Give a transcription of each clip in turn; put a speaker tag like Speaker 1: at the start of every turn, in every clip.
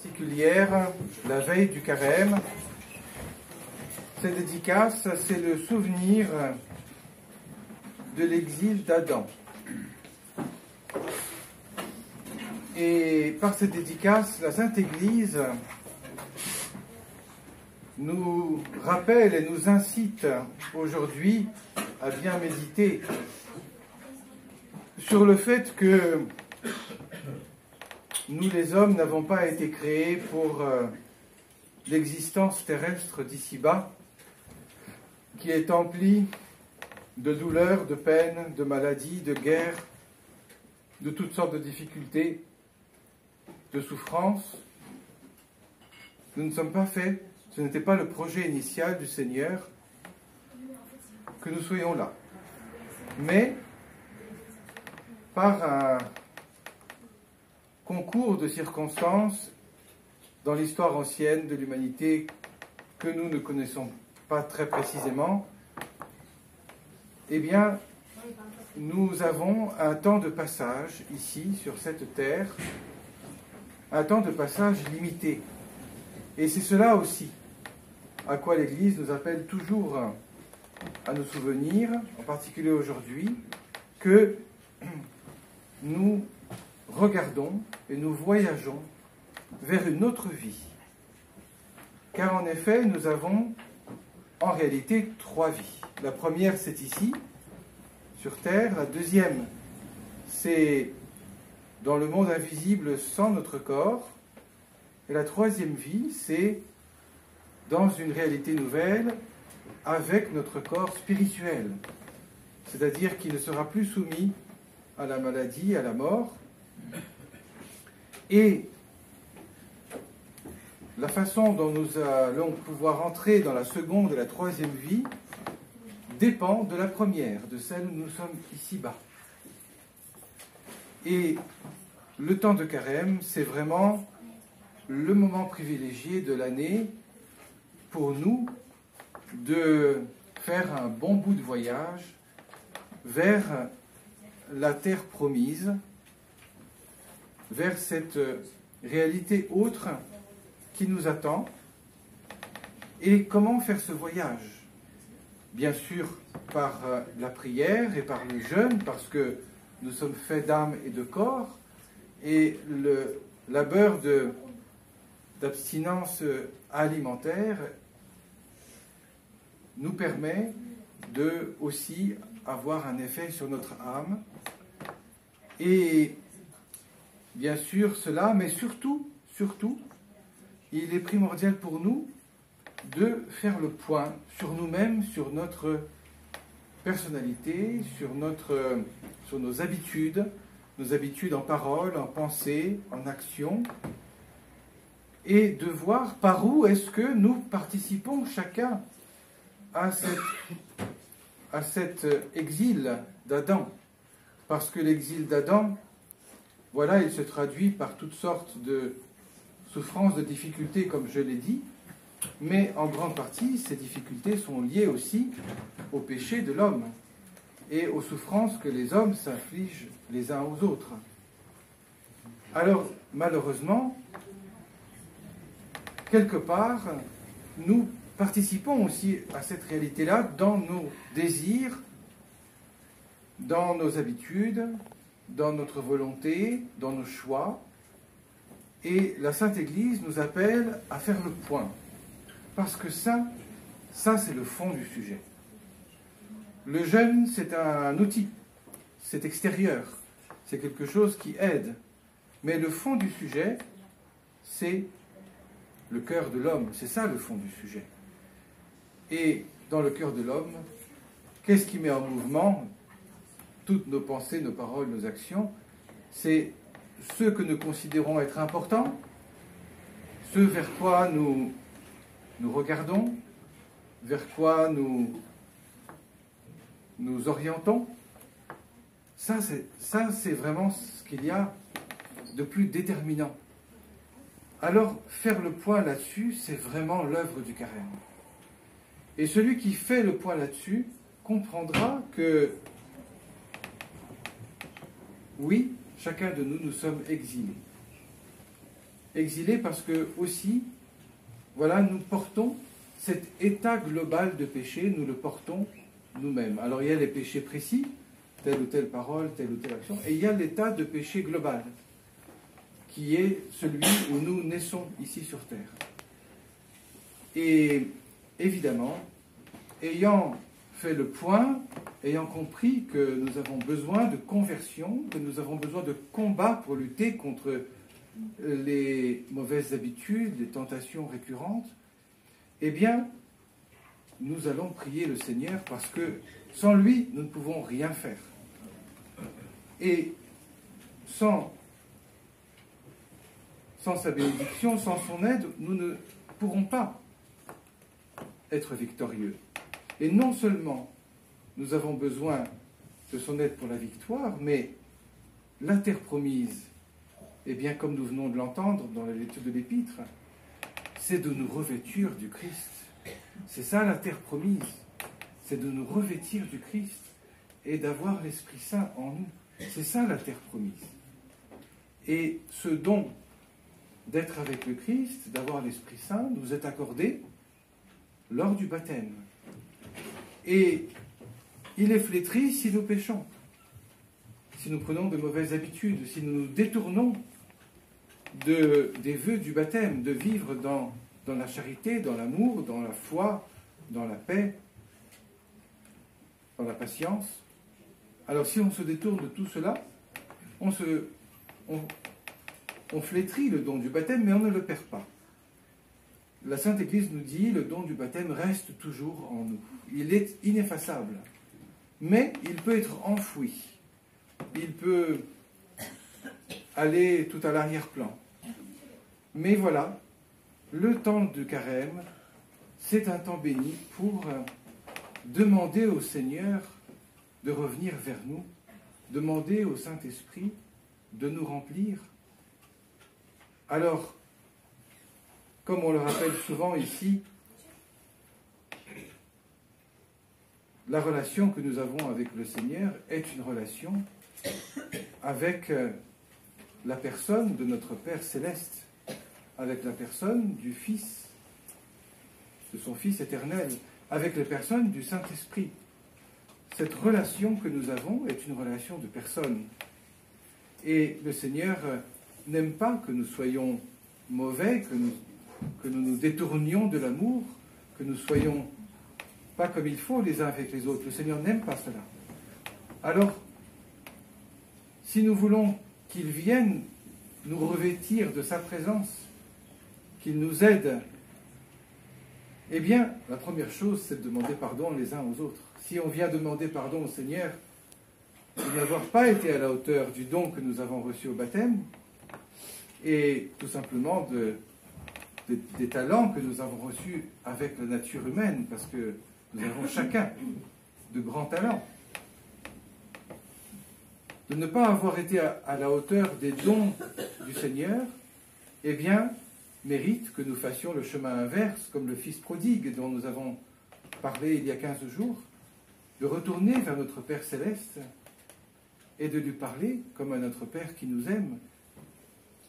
Speaker 1: Particulière, la veille du carême. Cette dédicace, c'est le souvenir de l'exil d'Adam. Et par cette dédicace, la Sainte Église nous rappelle et nous incite aujourd'hui à bien méditer sur le fait que nous, les hommes, n'avons pas été créés pour l'existence terrestre d'ici-bas, qui est emplie de douleurs, de peines, de maladies, de guerres, de toutes sortes de difficultés, de souffrances. Nous ne sommes pas faits, ce n'était pas le projet initial du Seigneur que nous soyons là. Mais, par un concours de circonstances dans l'histoire ancienne de l'humanité que nous ne connaissons pas très précisément, eh bien, nous avons un temps de passage ici, sur cette terre, un temps de passage limité. Et c'est cela aussi à quoi l'Église nous appelle toujours à nous souvenir, en particulier aujourd'hui, que nous regardons et nous voyageons vers une autre vie. Car en effet, nous avons en réalité trois vies. La première, c'est ici, sur Terre. La deuxième, c'est dans le monde invisible sans notre corps. Et la troisième vie, c'est dans une réalité nouvelle avec notre corps spirituel. C'est-à-dire qu'il ne sera plus soumis à la maladie, à la mort. Et la façon dont nous allons pouvoir entrer dans la seconde et la troisième vie dépend de la première, de celle où nous sommes ici-bas. Et le temps de carême, c'est vraiment le moment privilégié de l'année pour nous de faire un bon bout de voyage vers la terre promise, vers cette réalité autre qui nous attend. Et comment faire ce voyage? Bien sûr, par la prière et par le jeûne, parce que nous sommes faits d'âme et de corps, et le labeur d'abstinence alimentaire nous permet de aussi avoir un effet sur notre âme. Et bien sûr cela, mais surtout, il est primordial pour nous de faire le point sur nous-mêmes, sur notre personnalité, sur nos habitudes en parole, en pensée, en action, et de voir par où est-ce que nous participons chacun à cet exil d'Adam. Parce que l'exil d'Adam, voilà, il se traduit par toutes sortes de souffrances, de difficultés, comme je l'ai dit, mais en grande partie, ces difficultés sont liées aussi au péché de l'homme et aux souffrances que les hommes s'infligent les uns aux autres. Alors, malheureusement, quelque part, nous participons aussi à cette réalité-là dans nos désirs, dans nos habitudes, dans notre volonté, dans nos choix. Et la Sainte Église nous appelle à faire le point. Parce que ça c'est le fond du sujet. Le jeûne, c'est un outil, c'est extérieur, c'est quelque chose qui aide. Mais le fond du sujet, c'est le cœur de l'homme. C'est ça le fond du sujet. Et dans le cœur de l'homme, qu'est-ce qui met en mouvement toutes nos pensées, nos paroles, nos actions? C'est ce que nous considérons être important, ce vers quoi nous regardons, vers quoi nous orientons. Ça, c'est vraiment ce qu'il y a de plus déterminant. Alors, faire le point là-dessus, c'est vraiment l'œuvre du carême. Et celui qui fait le point là-dessus comprendra que, oui, chacun de nous, nous sommes exilés. exilés parce que aussi, voilà, nous portons cet état global de péché, nous le portons nous-mêmes. Alors il y a les péchés précis, telle ou telle parole, telle ou telle action, et il y a l'état de péché global, qui est celui où nous naissons ici sur terre. Et évidemment, ayant fait le point, ayant compris que nous avons besoin de conversion, que nous avons besoin de combat pour lutter contre les mauvaises habitudes, les tentations récurrentes, eh bien, nous allons prier le Seigneur parce que sans lui, nous ne pouvons rien faire. Et sans sa bénédiction, sans son aide, nous ne pourrons pas être victorieux. Et non seulement nous avons besoin de son aide pour la victoire, mais la terre promise, eh bien, comme nous venons de l'entendre dans la lecture de l'Épître, c'est de nous revêtir du Christ. C'est ça la terre promise, c'est de nous revêtir du Christ et d'avoir l'Esprit Saint en nous. C'est ça la terre promise. Et ce don d'être avec le Christ, d'avoir l'Esprit Saint, nous est accordé lors du baptême. Et il est flétri si nous péchons, si nous prenons de mauvaises habitudes, si nous nous détournons des vœux du baptême, de vivre dans la charité, dans l'amour, dans la foi, dans la paix, dans la patience. Alors si on se détourne de tout cela, on flétrit le don du baptême, mais on ne le perd pas. La Sainte Église nous dit, le don du baptême reste toujours en nous. Il est ineffaçable, mais il peut être enfoui. Il peut aller tout à l'arrière-plan. Mais voilà, le temps de carême, c'est un temps béni pour demander au Seigneur de revenir vers nous, demander au Saint-Esprit de nous remplir. Alors, comme on le rappelle souvent ici, la relation que nous avons avec le Seigneur est une relation avec la personne de notre Père Céleste, avec la personne du Fils, de son Fils éternel, avec les personnes du Saint-Esprit. Cette relation que nous avons est une relation de personnes. Et le Seigneur n'aime pas que nous soyons mauvais, que nous nous détournions de l'amour, que nous soyons pas comme il faut les uns avec les autres. Le Seigneur n'aime pas cela. Alors, si nous voulons qu'il vienne nous revêtir de sa présence, qu'il nous aide, eh bien, la première chose, c'est de demander pardon les uns aux autres. Si on vient demander pardon au Seigneur de n'avoir pas été à la hauteur du don que nous avons reçu au baptême, et tout simplement des talents que nous avons reçus avec la nature humaine, parce que nous avons chacun de grands talents, de ne pas avoir été à la hauteur des dons du Seigneur, eh bien, mérite que nous fassions le chemin inverse, comme le Fils prodigue dont nous avons parlé il y a 15 jours, de retourner vers notre Père Céleste et de lui parler comme à notre Père qui nous aime,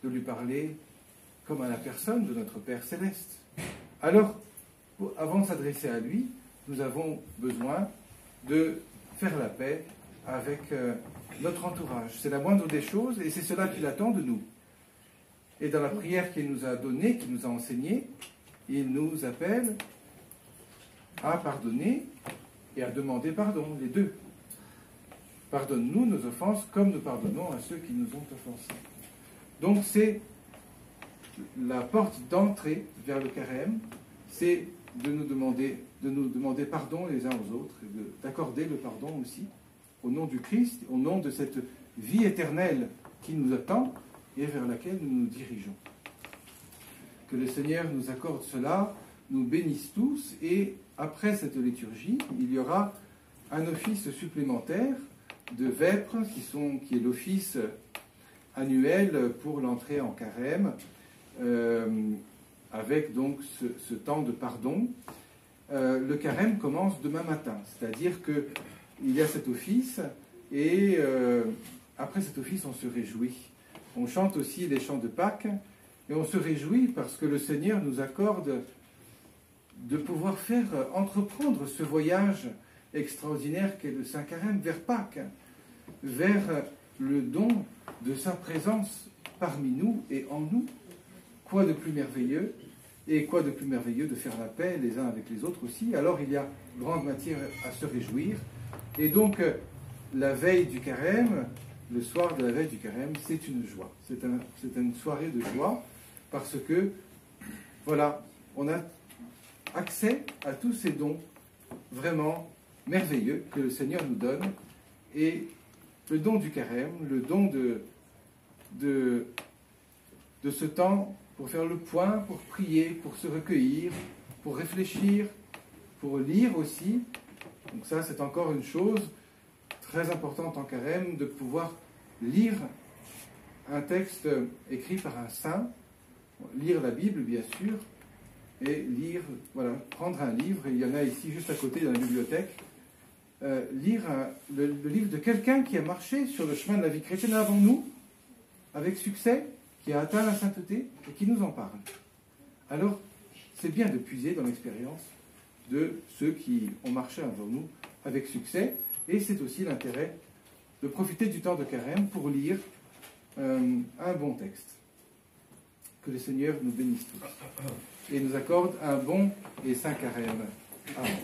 Speaker 1: de lui parler comme à la personne de notre Père Céleste. Alors, avant de s'adresser à lui, nous avons besoin de faire la paix avec notre entourage. C'est la moindre des choses et c'est cela qu'il attend de nous. Et dans la prière qu'il nous a donnée, qu'il nous a enseignée, il nous appelle à pardonner et à demander pardon, les deux. Pardonne-nous nos offenses comme nous pardonnons à ceux qui nous ont offensés. Donc c'est la porte d'entrée vers le carême, c'est de nous demander pardon les uns aux autres, et d'accorder le pardon aussi, au nom du Christ, au nom de cette vie éternelle qui nous attend et vers laquelle nous nous dirigeons. Que le Seigneur nous accorde cela, nous bénisse tous, et après cette liturgie, il y aura un office supplémentaire de vêpres, qui est l'office annuel pour l'entrée en carême, avec donc ce temps de pardon. Le carême commence demain matin, c'est-à-dire qu'il y a cet office, et après cet office, on se réjouit. On chante aussi les chants de Pâques, Et on se réjouit parce que le Seigneur nous accorde de pouvoir entreprendre ce voyage extraordinaire qu'est le Saint Carême vers Pâques, vers le don de sa présence parmi nous et en nous. Quoi de plus merveilleux? Et quoi de plus merveilleux de faire la paix les uns avec les autres aussi? Alors il y a grande matière à se réjouir. Et donc, la veille du Carême, le soir de la veille du Carême, c'est une joie. C'est une soirée de joie parce que, voilà, on a accès à tous ces dons vraiment merveilleux que le Seigneur nous donne. Et le don du Carême, le don de ce temps pour faire le point, pour prier, pour se recueillir, pour réfléchir, pour lire aussi. Donc ça, c'est encore une chose très importante en Carême, de pouvoir lire un texte écrit par un saint, lire la Bible, bien sûr, et lire, voilà, prendre un livre, et il y en a ici juste à côté dans la bibliothèque, lire le livre de quelqu'un qui a marché sur le chemin de la vie chrétienne avant nous, avec succès, qui a atteint la sainteté et qui nous en parle. Alors, c'est bien de puiser dans l'expérience de ceux qui ont marché avant nous avec succès, et c'est aussi l'intérêt de profiter du temps de Carême pour lire un bon texte. Que le Seigneur nous bénisse tous et nous accorde un bon et saint Carême. Amen.